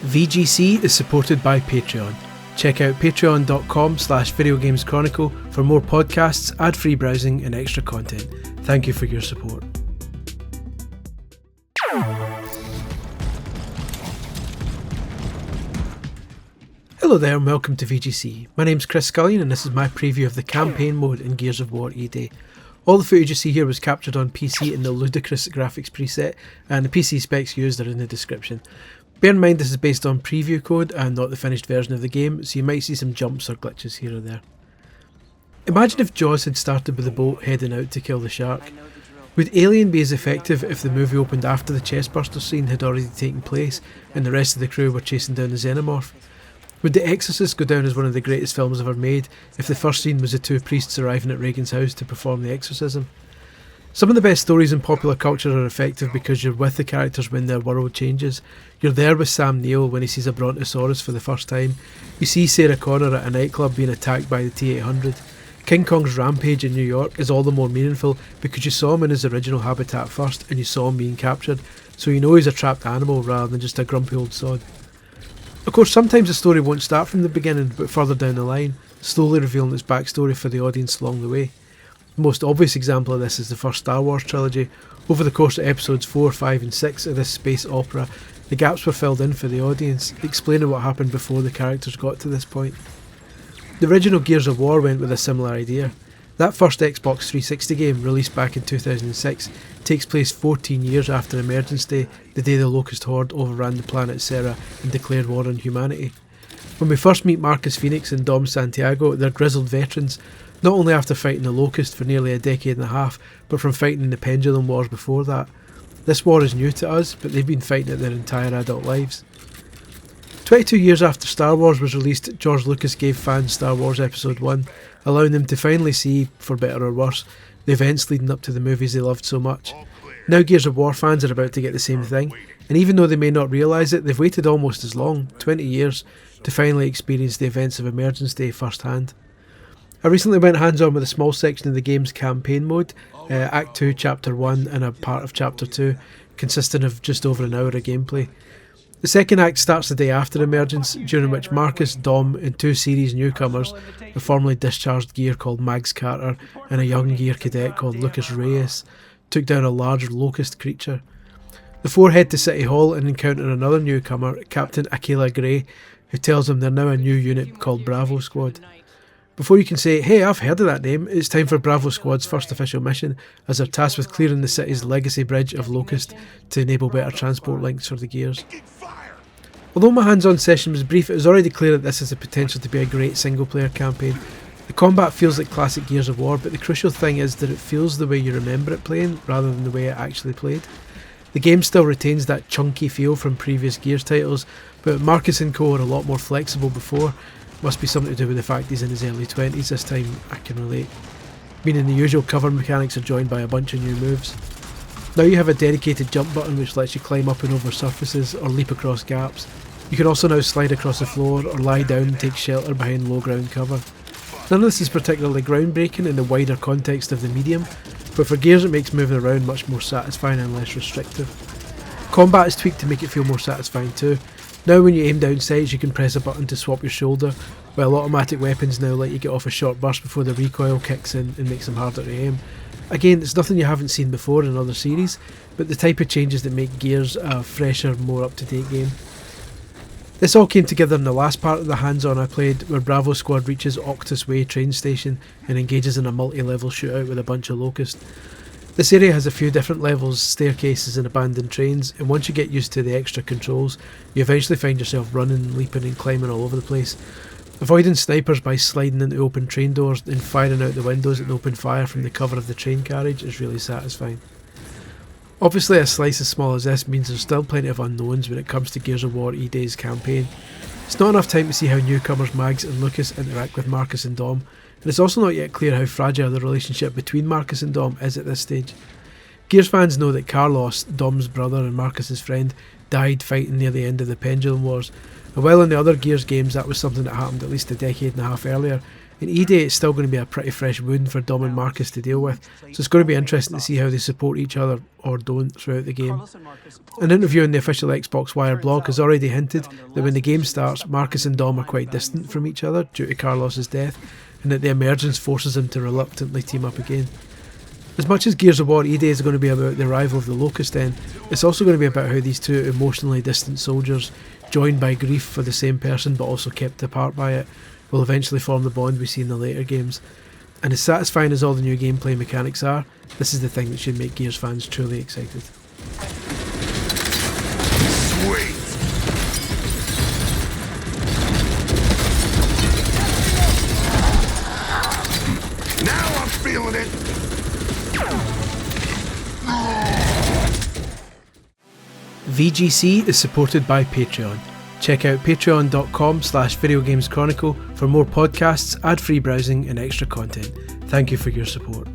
VGC is supported by Patreon. Check out patreon.com/videogameschronicle for more podcasts, ad-free browsing and extra content. Thank you for your support. Hello there and welcome to VGC. My name's Chris Scullion and this is my preview of the campaign mode in Gears of War E-Day. All the footage you see here was captured on PC in the ludicrous graphics preset, and the PC specs used are in the description. Bear in mind this is based on preview code and not the finished version of the game, so you might see some jumps or glitches here or there. Imagine if Jaws had started with the boat heading out to kill the shark. Would Alien be as effective if the movie opened after the chestburster scene had already taken place and the rest of the crew were chasing down the xenomorph? Would The Exorcist go down as one of the greatest films ever made if the first scene was the two priests arriving at Reagan's house to perform the exorcism? Some of the best stories in popular culture are effective because you're with the characters when their world changes. You're there with Sam Neill when he sees a Brontosaurus for the first time. You see Sarah Connor at a nightclub being attacked by the T-800. King Kong's rampage in New York is all the more meaningful because you saw him in his original habitat first and you saw him being captured, so you know he's a trapped animal rather than just a grumpy old sod. Of course, sometimes the story won't start from the beginning but further down the line, slowly revealing its backstory for the audience along the way. The most obvious example of this is the first Star Wars trilogy. Over the course of episodes 4, 5 and 6 of this space opera, the gaps were filled in for the audience, explaining what happened before the characters got to this point. The original Gears of War went with a similar idea. That first Xbox 360 game, released back in 2006, takes place 14 years after Emergence Day, the day the Locust Horde overran the planet Serra and declared war on humanity. When we first meet Marcus Phoenix and Dom Santiago, they're grizzled veterans, not only after fighting the Locust for nearly a decade and a half, but from fighting in the Pendulum Wars before that. This war is new to us, but they've been fighting it their entire adult lives. 22 years after Star Wars was released, George Lucas gave fans Star Wars Episode 1, allowing them to finally see, for better or worse, the events leading up to the movies they loved so much. Now Gears of War fans are about to get the same thing, and even though they may not realise it, they've waited almost as long, 20 years, to finally experience the events of Emergence Day firsthand. I recently went hands-on with a small section of the game's campaign mode, Act 2, Chapter 1 and a part of Chapter 2, consisting of just over an hour of gameplay. The second act starts the day after Emergence, during which Marcus, Dom and two series newcomers, a formerly discharged Gear called Mags Carter and a young Gear cadet called Lucas Reyes, took down a large locust creature. The four head to City Hall and encounter another newcomer, Captain Akela Gray, who tells them they're now a new unit called Bravo Squad. Before you can say, hey, I've heard of that name, it's time for Bravo Squad's first official mission, as they're tasked with clearing the city's legacy bridge of Locust to enable better transport links for the Gears. Although my hands-on session was brief, it was already clear that this has the potential to be a great single-player campaign. The combat feels like classic Gears of War, but the crucial thing is that it feels the way you remember it playing, rather than the way it actually played. The game still retains that chunky feel from previous Gears titles, but Marcus and co are a lot more flexible before. Must be something to do with the fact he's in his early 20s this time, I can relate. Meaning the usual cover mechanics are joined by a bunch of new moves. Now you have a dedicated jump button which lets you climb up and over surfaces or leap across gaps. You can also now slide across the floor or lie down and take shelter behind low ground cover. None of this is particularly groundbreaking in the wider context of the medium, but for Gears it makes moving around much more satisfying and less restrictive. Combat is tweaked to make it feel more satisfying too. Now when you aim down sights you can press a button to swap your shoulder, while automatic weapons now let you get off a short burst before the recoil kicks in and makes them harder to aim. Again, it's nothing you haven't seen before in other series, but the type of changes that make Gears a fresher, more up-to-date game. This all came together in the last part of the hands-on I played, where Bravo Squad reaches Octus Way train station and engages in a multi-level shootout with a bunch of locusts. This area has a few different levels, staircases and abandoned trains, and once you get used to the extra controls, you eventually find yourself running, leaping and climbing all over the place. Avoiding snipers by sliding into open train doors and firing out the windows and open fire from the cover of the train carriage is really satisfying. Obviously a slice as small as this means there's still plenty of unknowns when it comes to Gears of War E-Day's campaign. It's not enough time to see how newcomers Mags and Lucas interact with Marcus and Dom, and it's also not yet clear how fragile the relationship between Marcus and Dom is at this stage. Gears fans know that Carlos, Dom's brother and Marcus's friend, died fighting near the end of the Pendulum Wars, and while in the other Gears games that was something that happened at least a decade and a half earlier, In E-Day it's still going to be a pretty fresh wound for Dom and Marcus to deal with, so it's going to be interesting to see how they support each other or don't throughout the game. An interview on the official Xbox Wire blog has already hinted that when the game starts, Marcus and Dom are quite distant from each other due to Carlos's death, and that the emergence forces them to reluctantly team up again. As much as Gears of War E-Day is going to be about the arrival of the Locust Den, it's also going to be about how these two emotionally distant soldiers, joined by grief for the same person but also kept apart by it, will eventually form the bond we see in the later games. And as satisfying as all the new gameplay mechanics are, this is the thing that should make Gears fans truly excited. Sweet! Now I'm feeling it! VGC is supported by Patreon. Check out patreon.com/videogameschronicle for more podcasts, ad-free browsing and extra content. Thank you for your support.